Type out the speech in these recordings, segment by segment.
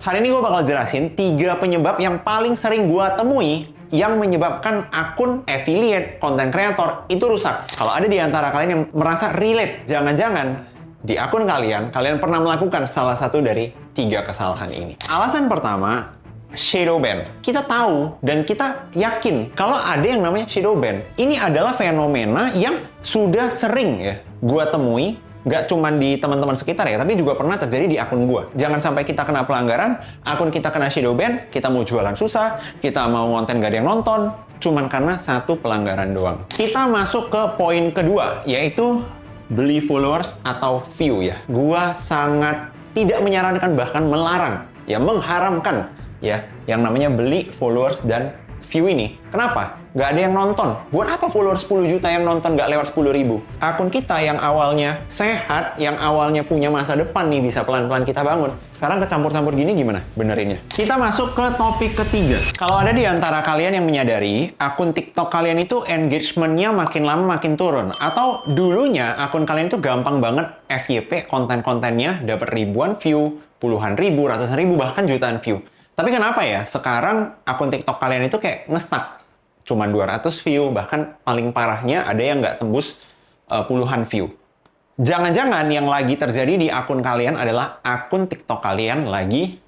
Hari ini gue bakal jelasin 3 penyebab yang paling sering gue temui yang menyebabkan akun affiliate konten kreator itu rusak. Kalau ada di antara kalian yang merasa relate, jangan-jangan di akun kalian pernah melakukan salah satu dari 3 kesalahan ini. Alasan pertama, shadow ban. Kita tahu dan kita yakin kalau ada yang namanya shadow ban. Ini adalah fenomena yang sudah sering ya gue temui. Nggak cuma di teman-teman sekitar ya, tapi juga pernah terjadi di akun gua. Jangan sampai kita kena pelanggaran, akun kita kena shadow ban, kita mau jualan susah, kita mau konten nggak ada yang nonton, cuman karena satu pelanggaran doang. Kita masuk ke poin kedua, yaitu beli followers atau view ya. Gua sangat tidak menyarankan, bahkan melarang, ya mengharamkan ya, yang namanya beli followers dan view ini. Kenapa? Nggak ada yang nonton. Buat apa follower 10 juta yang nonton nggak lewat 10 ribu? Akun kita yang awalnya sehat, yang awalnya punya masa depan nih, bisa pelan-pelan kita bangun. Sekarang kecampur-campur gini gimana benerinnya? Kita masuk ke topik ketiga. Kalau ada di antara kalian yang menyadari akun TikTok kalian itu engagement-nya makin lama makin turun. Atau dulunya akun kalian itu gampang banget FYP, konten-kontennya dapat ribuan view, puluhan ribu, ratusan ribu, bahkan jutaan view. Tapi kenapa ya sekarang akun TikTok kalian itu kayak nge-stuck? Cuman 200 view, bahkan paling parahnya ada yang nggak tembus puluhan view. Jangan-jangan yang lagi terjadi di akun kalian adalah akun TikTok kalian lagi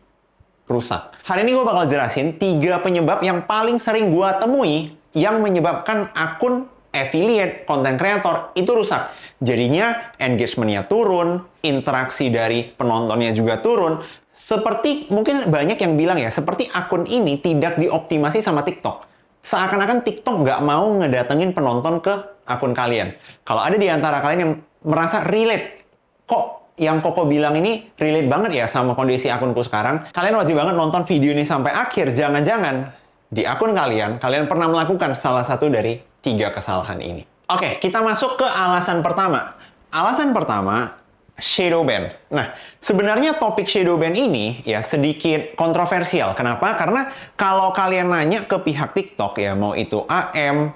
rusak. Hari ini gue bakal jelasin 3 penyebab yang paling sering gue temui yang menyebabkan akun affiliate konten kreator itu rusak. Jadinya engagement-nya turun, interaksi dari penontonnya juga turun. Seperti mungkin banyak yang bilang ya, seperti akun ini tidak dioptimasi sama TikTok. Seakan-akan TikTok nggak mau ngedatengin penonton ke akun kalian. Kalau ada di antara kalian yang merasa relate, kok yang Koko bilang ini relate banget ya sama kondisi akunku sekarang, kalian wajib banget nonton video ini sampai akhir. Jangan-jangan di akun kalian pernah melakukan salah satu dari 3 kesalahan ini. Oke, kita masuk ke alasan pertama. Alasan pertama, shadow ban. Nah, sebenarnya topik shadow ban ini ya sedikit kontroversial. Kenapa? Karena kalau kalian nanya ke pihak TikTok ya, mau itu AM,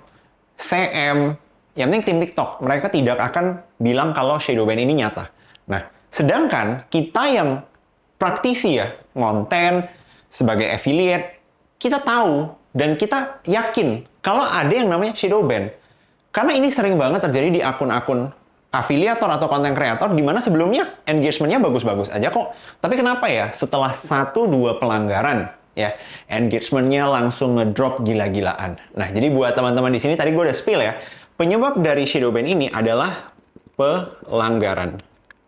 CM, yang penting tim TikTok, mereka tidak akan bilang kalau shadow ban ini nyata. Nah, sedangkan kita yang praktisi ya, konten, sebagai affiliate, kita tahu dan kita yakin kalau ada yang namanya shadow ban. Karena ini sering banget terjadi di akun-akun afiliator atau konten kreator di mana sebelumnya engagement-nya bagus-bagus aja kok. Tapi kenapa ya setelah 1-2 pelanggaran ya engagement-nya langsung ngedrop gila-gilaan. Nah, jadi buat teman-teman di sini tadi gue udah spill ya. Penyebab dari shadow ban ini adalah pelanggaran.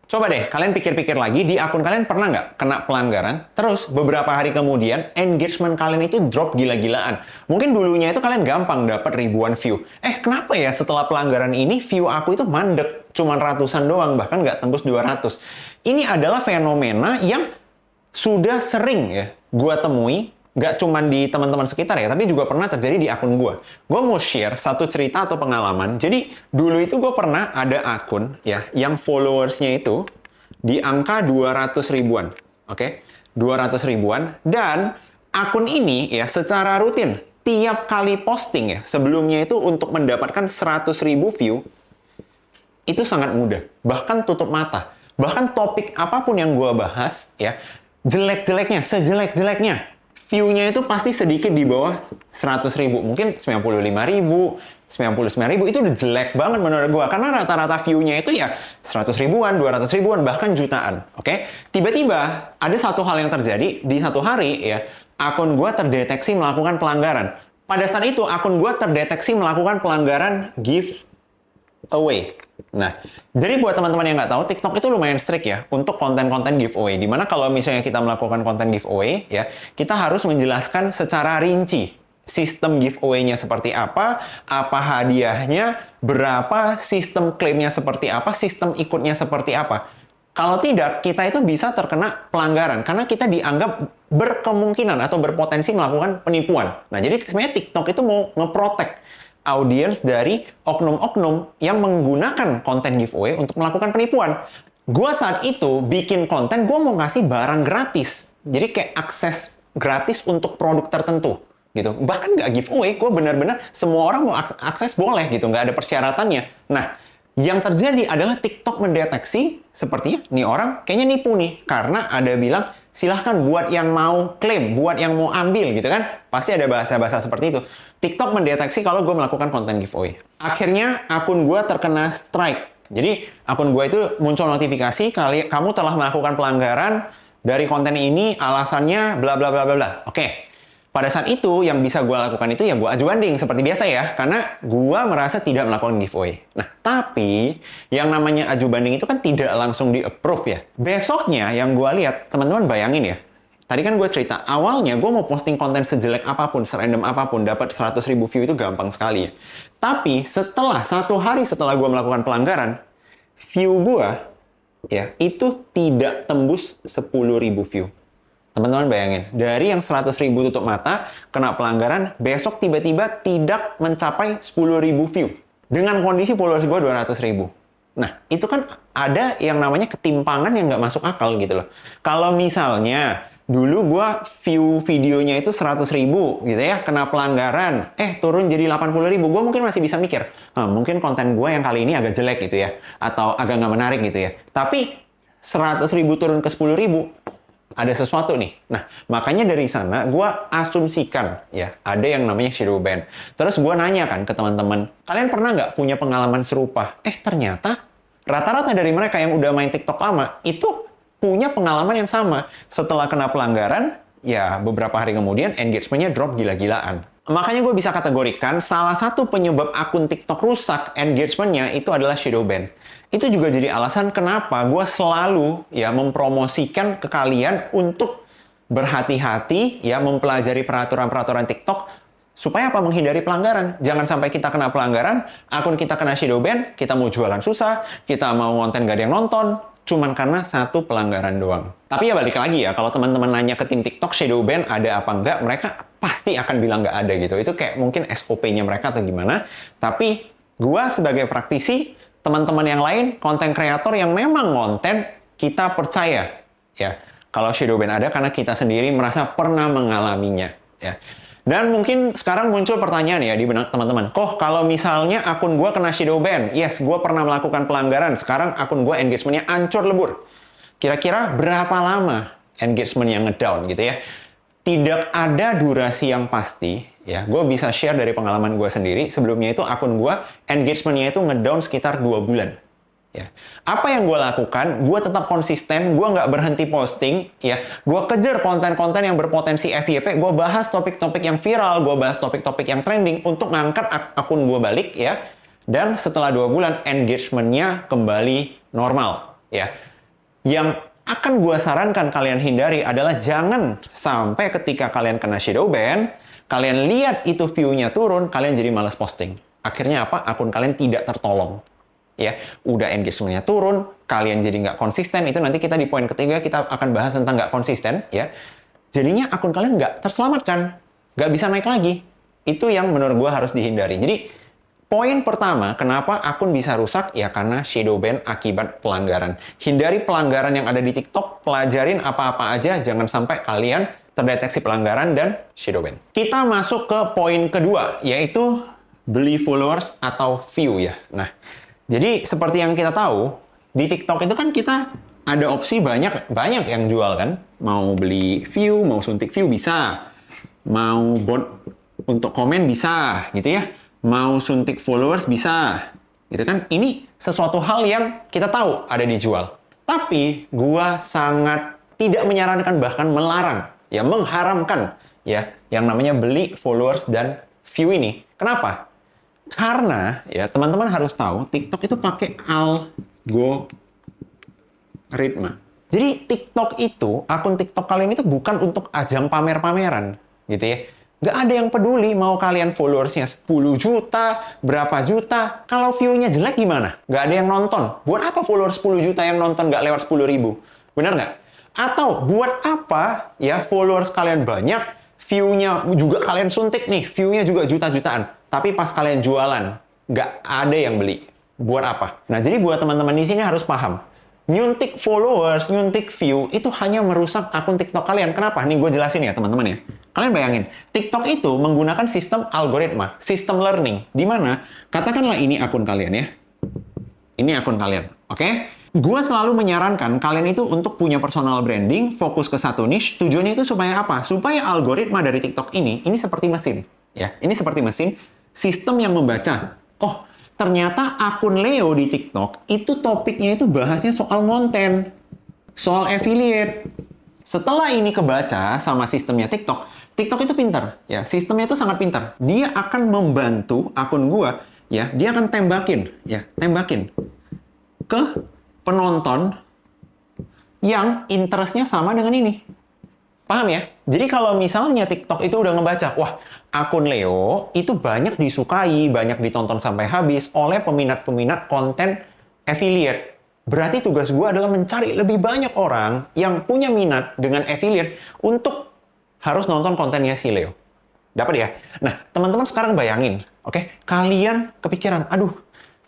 Coba deh, kalian pikir-pikir lagi, di akun kalian pernah nggak kena pelanggaran, terus beberapa hari kemudian engagement kalian itu drop gila-gilaan. Mungkin dulunya itu kalian gampang dapat ribuan view. Kenapa ya setelah pelanggaran ini view aku itu mandek, cuman ratusan doang, bahkan nggak tembus 200. Ini adalah fenomena yang sudah sering ya gua temui, nggak cuma di teman-teman sekitar ya, tapi juga pernah terjadi di akun gue. Gue mau share satu cerita atau pengalaman. Jadi, dulu itu gue pernah ada akun ya, yang followersnya itu di angka 200 ribuan. Oke? 200 ribuan. Dan akun ini ya, secara rutin, tiap kali posting ya, sebelumnya itu untuk mendapatkan 100 ribu view, itu sangat mudah. Bahkan tutup mata. Bahkan topik apapun yang gue bahas ya, jelek-jeleknya, sejelek-jeleknya, view-nya itu pasti sedikit di bawah 100 ribu. Mungkin 95 ribu, 99 ribu. Itu udah jelek banget menurut gue. Karena rata-rata view-nya itu ya 100 ribuan, 200 ribuan, bahkan jutaan. Oke? Tiba-tiba ada satu hal yang terjadi di satu hari ya. Akun gue terdeteksi melakukan pelanggaran. Pada saat itu akun gue terdeteksi melakukan pelanggaran giveaway. Nah, jadi buat teman-teman yang nggak tahu, TikTok itu lumayan strict ya untuk konten-konten giveaway. Dimana kalau misalnya kita melakukan konten giveaway, ya kita harus menjelaskan secara rinci sistem giveaway-nya seperti apa hadiahnya, berapa, sistem klaimnya seperti apa, sistem ikutnya seperti apa. Kalau tidak, kita itu bisa terkena pelanggaran karena kita dianggap berkemungkinan atau berpotensi melakukan penipuan. Nah, jadi sebenarnya TikTok itu mau nge-protect audiens dari oknum-oknum yang menggunakan konten giveaway untuk melakukan penipuan. Gue saat itu bikin konten, gue mau ngasih barang gratis. Jadi kayak akses gratis untuk produk tertentu. Gitu. Bahkan nggak giveaway, gue benar-benar semua orang mau akses boleh gitu, nggak ada persyaratannya. Nah, Yang terjadi adalah TikTok mendeteksi sepertinya nih orang kayaknya nipu nih. Karena ada bilang silahkan buat yang mau klaim, buat yang mau ambil gitu kan. Pasti ada bahasa-bahasa seperti itu. TikTok mendeteksi kalau gue melakukan konten giveaway. Akhirnya akun gue terkena strike. Jadi akun gue itu muncul notifikasi kamu telah melakukan pelanggaran dari konten ini, alasannya bla bla bla bla bla. Oke. Pada saat itu, yang bisa gue lakukan itu ya gue aju banding seperti biasa ya, karena gue merasa tidak melakukan giveaway. Nah, tapi yang namanya aju banding itu kan tidak langsung di-approve ya. Besoknya yang gue lihat, teman-teman bayangin ya, tadi kan gue cerita, awalnya gue mau posting konten sejelek apapun, serandom apapun, dapat 100.000 view itu gampang sekali ya. Tapi setelah 1 hari setelah gue melakukan pelanggaran, view gue ya itu tidak tembus 10.000 view. Teman-teman bayangin, dari yang 100.000 tutup mata, kena pelanggaran, besok tiba-tiba tidak mencapai 10.000 view. Dengan kondisi followers gue 200.000. Nah, itu kan ada yang namanya ketimpangan yang nggak masuk akal gitu loh. Kalau misalnya, dulu gue view videonya itu 100.000 gitu ya, kena pelanggaran, turun jadi 80.000, gue mungkin masih bisa mikir, mungkin konten gue yang kali ini agak jelek gitu ya, atau agak nggak menarik gitu ya. Tapi 100.000 turun ke 10.000, ada sesuatu nih. Nah, makanya dari sana gue asumsikan ya ada yang namanya shadow ban. Terus gue nanya kan ke teman-teman, kalian pernah nggak punya pengalaman serupa? Ternyata rata-rata dari mereka yang udah main TikTok lama itu punya pengalaman yang sama. Setelah kena pelanggaran, ya beberapa hari kemudian engagement-nya drop gila-gilaan. Makanya gue bisa kategorikan salah satu penyebab akun TikTok rusak engagement-nya itu adalah shadow ban. Itu juga jadi alasan kenapa gue selalu ya mempromosikan ke kalian untuk berhati-hati ya mempelajari peraturan-peraturan TikTok supaya apa? Menghindari pelanggaran. Jangan sampai kita kena pelanggaran, akun kita kena shadow ban, kita mau jualan susah, kita mau konten gak ada yang nonton, cuman karena satu pelanggaran doang. Tapi ya balik lagi ya, kalau teman-teman nanya ke tim TikTok shadow ban ada apa enggak, mereka pasti akan bilang nggak ada gitu. Itu kayak mungkin SOP-nya mereka atau gimana. Tapi gua sebagai praktisi, teman-teman yang lain, konten kreator yang memang konten, kita percaya ya kalau shadow ban ada karena kita sendiri merasa pernah mengalaminya ya. Dan mungkin sekarang muncul pertanyaan ya di benak teman-teman. Kalau misalnya akun gue kena shadow ban, yes, gue pernah melakukan pelanggaran, sekarang akun gue engagement-nya ancur lebur. Kira-kira berapa lama engagement yang ngedown gitu ya? Tidak ada durasi yang pasti, ya. Gue bisa share dari pengalaman gue sendiri. Sebelumnya itu akun gue engagement-nya itu ngedown sekitar 2 bulan. Ya. Apa yang gue lakukan, gue tetap konsisten, gue nggak berhenti posting, ya. Gue kejar konten-konten yang berpotensi FYP, gue bahas topik-topik yang viral, gue bahas topik-topik yang trending untuk ngangkat akun gue balik, ya. Dan setelah 2 bulan, engagement-nya kembali normal, ya. Yang akan gue sarankan kalian hindari adalah jangan sampai ketika kalian kena shadow ban, kalian lihat itu view-nya turun, kalian jadi malas posting. Akhirnya apa? Akun kalian tidak tertolong. Ya, udah engagement-nya turun, kalian jadi nggak konsisten, itu nanti kita di poin ketiga kita akan bahas tentang nggak konsisten, ya. Jadinya akun kalian nggak terselamatkan, nggak bisa naik lagi. Itu yang menurut gue harus dihindari. Jadi, poin pertama, kenapa akun bisa rusak? Ya karena shadow ban akibat pelanggaran. Hindari pelanggaran yang ada di TikTok, pelajarin apa-apa aja, jangan sampai kalian terdeteksi pelanggaran dan shadow ban. Kita masuk ke poin kedua, yaitu beli followers atau view ya. Nah, jadi seperti yang kita tahu, di TikTok itu kan kita ada opsi banyak yang jual kan. Mau beli view, mau suntik view bisa. Mau bot untuk komen bisa, gitu ya. Mau suntik followers bisa. Gitu kan. Ini sesuatu hal yang kita tahu ada dijual. Tapi gua sangat tidak menyarankan, bahkan melarang, ya mengharamkan ya yang namanya beli followers dan view ini. Kenapa? Karena ya teman-teman harus tahu TikTok itu pakai algoritma. Jadi TikTok itu, akun TikTok kalian itu bukan untuk ajang pamer-pameran, gitu ya. Nggak ada yang peduli mau kalian followersnya 10 juta, berapa juta. Kalau view-nya jelek gimana? Nggak ada yang nonton. Buat apa follower 10 juta yang nonton nggak lewat 10.000? Benar nggak? Atau buat apa ya followers kalian banyak, view-nya juga kalian suntik nih, view-nya juga juta-jutaan. Tapi pas kalian jualan, nggak ada yang beli. Buat apa? Nah, jadi buat teman-teman di sini harus paham. Nyuntik followers, nyuntik view, itu hanya merusak akun TikTok kalian. Kenapa? Nih gue jelasin ya teman-teman ya. Kalian bayangin, TikTok itu menggunakan sistem algoritma, sistem learning. Di mana, katakanlah ini akun kalian ya. Ini akun kalian, oke? Gua selalu menyarankan kalian itu untuk punya personal branding, fokus ke satu niche. Tujuannya itu supaya apa? Supaya algoritma dari TikTok ini seperti mesin. Ya, ini seperti mesin, sistem yang membaca. Oh, ternyata akun Leo di TikTok itu topiknya itu bahasnya soal konten, soal affiliate. Setelah ini kebaca sama sistemnya TikTok, TikTok itu pintar. Ya, sistemnya itu sangat pintar. Dia akan membantu akun gua, ya, dia akan tembakin ke penonton yang interestnya sama dengan ini. Paham ya? Jadi kalau misalnya TikTok itu udah ngebaca, wah, akun Leo itu banyak disukai, banyak ditonton sampai habis oleh peminat-peminat konten affiliate. Berarti tugas gue adalah mencari lebih banyak orang yang punya minat dengan affiliate untuk harus nonton kontennya si Leo. Dapat ya? Nah, teman-teman sekarang bayangin, oke? Kalian kepikiran, aduh,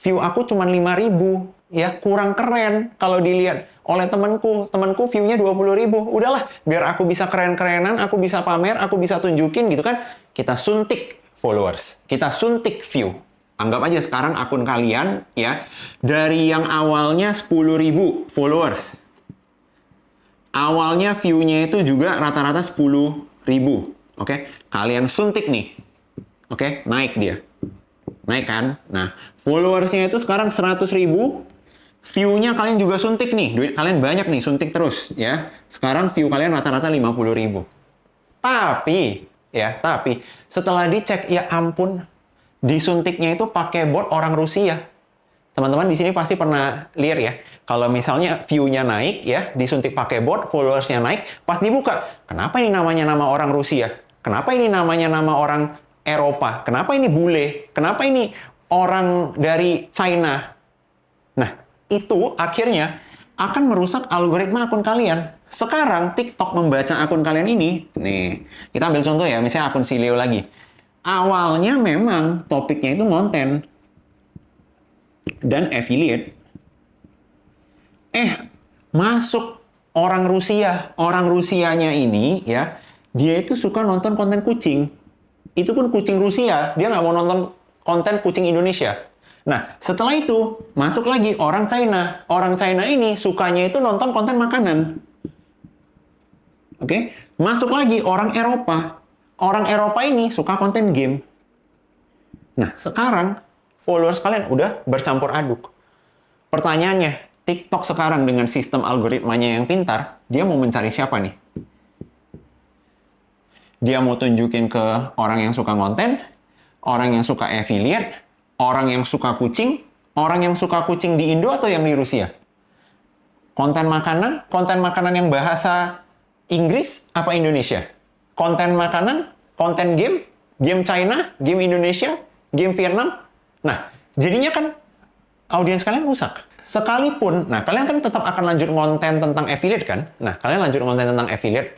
view aku cuma 5.000. Ya, kurang keren kalau dilihat oleh temanku view-nya 20.000. Udahlah, biar aku bisa keren-kerenan, aku bisa pamer, aku bisa tunjukin gitu kan. Kita suntik followers, kita suntik view. Anggap aja sekarang akun kalian ya, dari yang awalnya 10.000 followers. Awalnya view-nya itu juga rata-rata 10.000. Oke, kalian suntik nih. Oke, naik dia. Naik kan? Nah, followersnya itu sekarang 100.000. View-nya kalian juga suntik nih. Duit kalian banyak nih, suntik terus. Ya, sekarang view kalian rata-rata 50.000. Tapi setelah dicek, ya ampun, disuntiknya itu pakai bot orang Rusia. Teman-teman di sini pasti pernah lihat ya, kalau misalnya view-nya naik ya, disuntik pakai bot, followers-nya naik, pas dibuka, kenapa ini namanya nama orang Rusia? Kenapa ini namanya nama orang Eropa? Kenapa ini bule? Kenapa ini orang dari China? Nah, itu akhirnya akan merusak algoritma akun kalian. Sekarang TikTok membaca akun kalian ini, nih, kita ambil contoh ya, misalnya akun si Leo lagi. Awalnya memang topiknya itu konten dan affiliate. Masuk orang Rusia. Orang Rusianya ini ya, dia itu suka nonton konten kucing. Itu pun kucing Rusia, dia nggak mau nonton konten kucing Indonesia. Nah, setelah itu, masuk lagi orang China. Orang China ini sukanya itu nonton konten makanan. Oke? Masuk lagi orang Eropa. Orang Eropa ini suka konten game. Nah, sekarang followers kalian udah bercampur aduk. Pertanyaannya, TikTok sekarang dengan sistem algoritmanya yang pintar, dia mau mencari siapa nih? Dia mau tunjukin ke orang yang suka konten, orang yang suka affiliate, orang yang suka kucing di Indo atau yang di Rusia? Konten makanan yang bahasa Inggris apa Indonesia? Konten makanan, konten game China, game Indonesia, game Vietnam. Nah, jadinya kan audiens kalian rusak. Sekalipun, nah kalian kan tetap akan lanjut konten tentang affiliate kan? Nah, kalian lanjut konten tentang affiliate,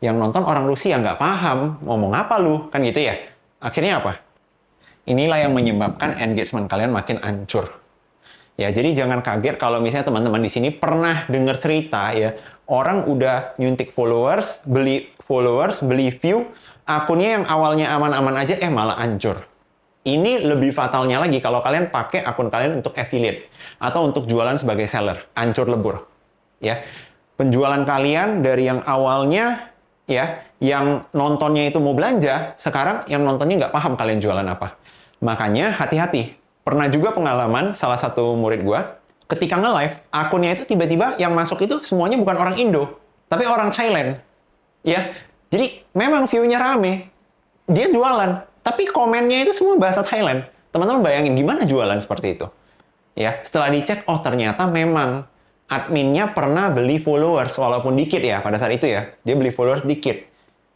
yang nonton orang Rusia nggak paham, ngomong apa lu? Kan gitu ya? Akhirnya apa? Inilah yang menyebabkan engagement kalian makin hancur. Ya, jadi jangan kaget kalau misalnya teman-teman di sini pernah dengar cerita ya, orang udah nyuntik followers, beli view, akunnya yang awalnya aman-aman aja, malah hancur. Ini lebih fatalnya lagi kalau kalian pakai akun kalian untuk affiliate atau untuk jualan sebagai seller, hancur lebur. Ya, penjualan kalian dari yang awalnya ya, yang nontonnya itu mau belanja, sekarang yang nontonnya nggak paham kalian jualan apa. Makanya hati-hati. Pernah juga pengalaman salah satu murid gua, ketika nge-live, akunnya itu tiba-tiba yang masuk itu semuanya bukan orang Indo, tapi orang Thailand. Ya, jadi memang view-nya rame. Dia jualan, tapi komennya itu semua bahasa Thailand. Teman-teman bayangin gimana jualan seperti itu. Ya, setelah dicek, oh ternyata memang adminnya pernah beli followers, walaupun dikit ya pada saat itu ya. Dia beli followers dikit.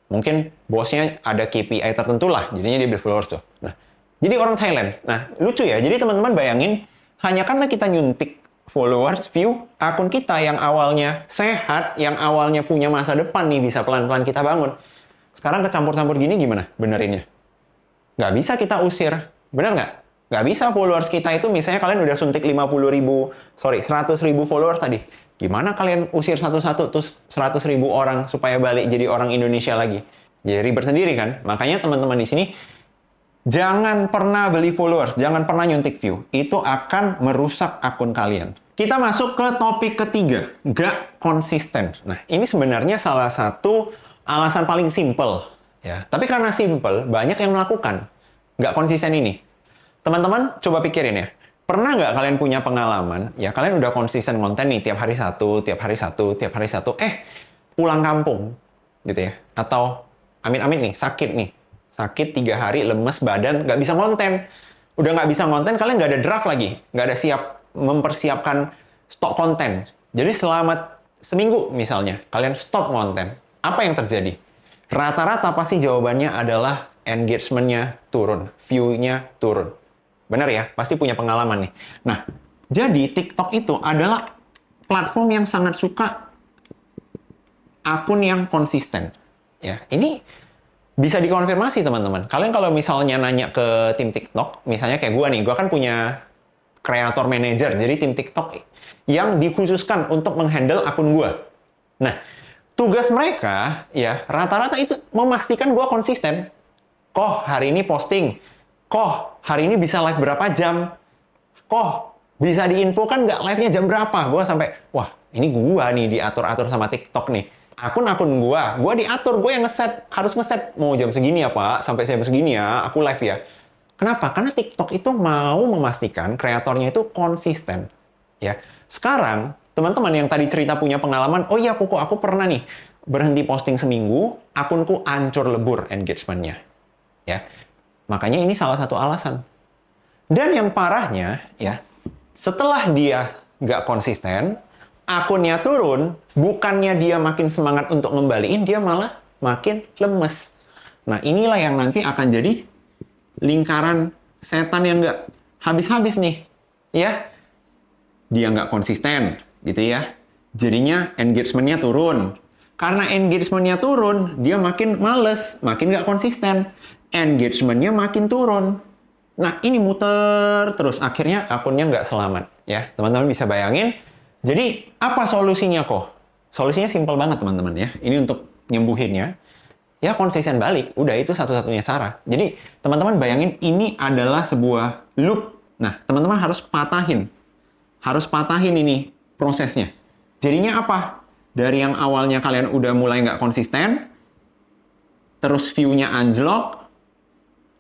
Mungkin bosnya ada KPI tertentu lah, jadinya dia beli followers tuh. Nah, jadi orang Thailand. Nah, lucu ya. Jadi teman-teman bayangin, hanya karena kita nyuntik followers, view, akun kita yang awalnya sehat, yang awalnya punya masa depan nih, bisa pelan-pelan kita bangun. Sekarang kecampur-campur gini gimana benerinnya? Nggak bisa kita usir. Bener nggak? Nggak bisa followers kita itu, misalnya kalian udah suntik 100.000 followers tadi. Gimana kalian usir satu-satu, terus 100.000 orang supaya balik jadi orang Indonesia lagi? Jadi ribet sendiri kan? Makanya teman-teman di sini, Jangan pernah beli followers, jangan pernah nyuntik view. Itu akan merusak akun kalian. Kita masuk ke topik ketiga, nggak konsisten. Nah, ini sebenarnya salah satu alasan paling simple. Ya. Tapi karena simple, banyak yang melakukan. Nggak konsisten ini. Teman-teman, coba pikirin ya. Pernah nggak kalian punya pengalaman, ya kalian udah konsisten konten nih, tiap hari satu, tiap hari satu, tiap hari satu, pulang kampung, gitu ya. Atau, amit-amit nih, sakit nih. Sakit 3 hari, lemes badan, nggak bisa konten. Udah nggak bisa konten, kalian nggak ada draft lagi. Nggak ada siap mempersiapkan stok konten. Jadi selama seminggu misalnya, kalian stop konten. Apa yang terjadi? Rata-rata pasti jawabannya adalah engagement-nya turun, view-nya turun. Benar ya? Pasti punya pengalaman nih. Nah, jadi TikTok itu adalah platform yang sangat suka akun yang konsisten. Ya, ini bisa dikonfirmasi teman-teman. Kalian kalau misalnya nanya ke tim TikTok, misalnya kayak gue nih, gue kan punya kreator manager, jadi tim TikTok yang dikhususkan untuk menghandle akun gue. Nah, tugas mereka ya rata-rata itu memastikan gue konsisten. Koh hari ini posting, koh hari ini bisa live berapa jam, koh bisa diinfokan nggak live-nya jam berapa. Gue sampai, wah ini gue nih diatur-atur sama TikTok nih. Akun-akun gue diatur, gue yang harus ngeset, mau jam segini ya Pak, sampai jam segini ya, aku live ya. Kenapa? Karena TikTok itu mau memastikan kreatornya itu konsisten. Ya, sekarang teman-teman yang tadi cerita punya pengalaman, oh iya Koko, aku pernah nih berhenti posting seminggu, akunku hancur lebur engagement-nya. Ya, makanya ini salah satu alasan. Dan yang parahnya, ya, setelah dia nggak konsisten, akunnya turun, bukannya dia makin semangat untuk ngembaliin, dia malah makin lemes. Nah, inilah yang nanti akan jadi lingkaran setan yang nggak habis-habis nih. Ya, dia nggak konsisten, gitu ya. Jadinya engagement-nya turun. Karena engagement-nya turun, dia makin males, makin nggak konsisten. Engagement-nya makin turun. Nah, ini muter terus. Akhirnya akunnya nggak selamat. Ya, teman-teman bisa bayangin. Jadi, apa solusinya kok? Solusinya simpel banget, teman-teman ya. Ini untuk nyembuhinnya. Ya, konsisten balik. Udah, itu satu-satunya cara. Jadi, teman-teman bayangin ini adalah sebuah loop. Nah, teman-teman harus patahin. Harus patahin ini prosesnya. Jadinya apa? Dari yang awalnya kalian udah mulai nggak konsisten, terus view-nya anjlok.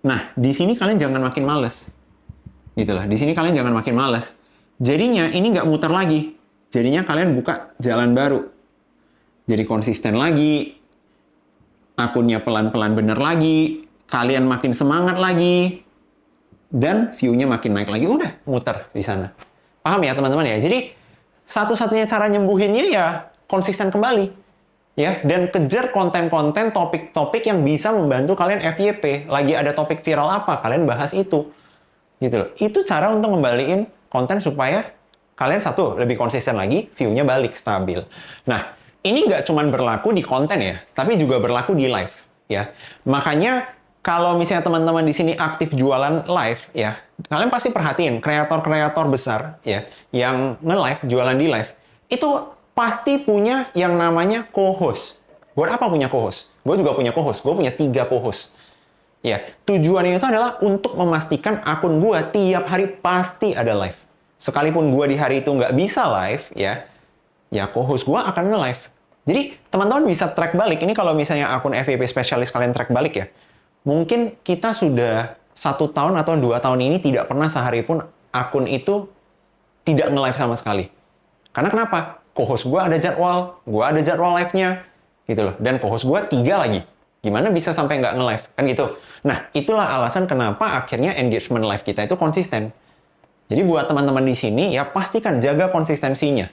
Nah, di sini kalian jangan makin males. Gitu lah. Di sini kalian jangan makin males. Jadinya ini nggak muter lagi. Jadinya kalian buka jalan baru. Jadi konsisten lagi. Akunnya pelan-pelan bener lagi. Kalian makin semangat lagi. Dan view-nya makin naik lagi. Udah, muter di sana. Paham ya teman-teman ya? Jadi satu-satunya cara nyembuhinnya ya konsisten kembali. Ya, dan kejar konten-konten, topik-topik yang bisa membantu kalian FYP. Lagi ada topik viral apa, kalian bahas itu. Gitu loh. Itu cara untuk ngembaliin konten supaya kalian satu, lebih konsisten lagi, view-nya balik stabil. Nah, ini nggak cuma berlaku di konten ya, tapi juga berlaku di live. Ya, makanya kalau misalnya teman-teman di sini aktif jualan live, ya, kalian pasti perhatiin kreator-kreator besar, ya, yang nge-live, jualan di live, itu pasti punya yang namanya co-host. Buat apa punya co-host? Gue juga punya co-host. Gue punya 3 co-host. Ya, tujuannya itu adalah untuk memastikan akun gue tiap hari pasti ada live. Sekalipun gue di hari itu nggak bisa live, ya co-host gue akan nge-live. Jadi, teman-teman bisa track balik. Ini kalau misalnya akun FYP spesialis kalian track balik ya, mungkin kita sudah 1 tahun atau 2 tahun ini tidak pernah sehari pun akun itu tidak nge-live sama sekali. Karena kenapa? Co-host gue ada jadwal live-nya, gitu loh. Dan co-host gue 3 lagi. Gimana bisa sampai nggak nge-live? Kan gitu. Nah, itulah alasan kenapa akhirnya engagement live kita itu konsisten. Jadi buat teman-teman di sini, ya pastikan jaga konsistensinya.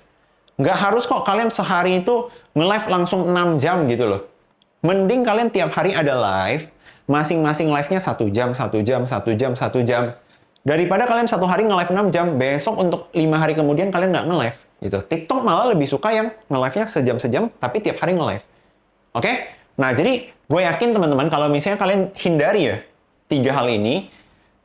Nggak harus kok kalian sehari itu nge-live langsung 6 jam gitu loh. Mending kalian tiap hari ada live, masing-masing live-nya 1 jam, 1 jam, 1 jam, 1 jam. Daripada kalian satu hari nge-live 6 jam, besok untuk 5 hari kemudian kalian nggak nge-live. Gitu. TikTok malah lebih suka yang nge-live-nya sejam-sejam, tapi tiap hari nge-live. Oke? Nah, jadi gue yakin teman-teman, kalau misalnya kalian hindari ya 3 hal ini,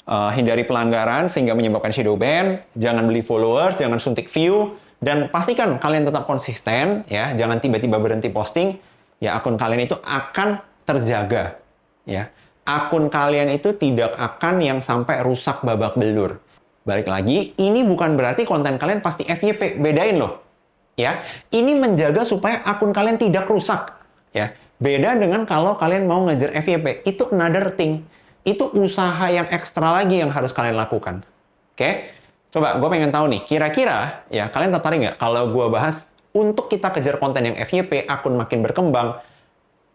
hindari pelanggaran sehingga menyebabkan shadow ban, jangan beli followers, jangan suntik view, dan pastikan kalian tetap konsisten, ya, jangan tiba-tiba berhenti posting, ya akun kalian itu akan terjaga, ya. akun kalian itu tidak akan yang sampai rusak babak belur. Balik lagi, ini bukan berarti konten kalian pasti FYP, bedain loh. Ya, ini menjaga supaya akun kalian tidak rusak. Ya, beda dengan kalau kalian mau ngejar FYP, itu another thing. Itu usaha yang ekstra lagi yang harus kalian lakukan. Oke? Coba gue pengen tahu nih, kira-kira ya kalian tertarik nggak kalau gue bahas untuk kita kejar konten yang FYP, akun makin berkembang,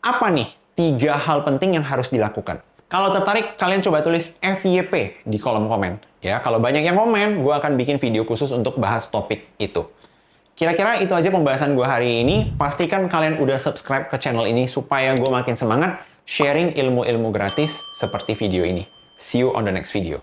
apa nih 3 hal penting yang harus dilakukan? Kalau tertarik, kalian coba tulis FYP di kolom komen. Ya, kalau banyak yang komen, gue akan bikin video khusus untuk bahas topik itu. Kira-kira itu aja pembahasan gue hari ini. Pastikan kalian udah subscribe ke channel ini supaya gue makin semangat sharing ilmu-ilmu gratis seperti video ini. See you on the next video.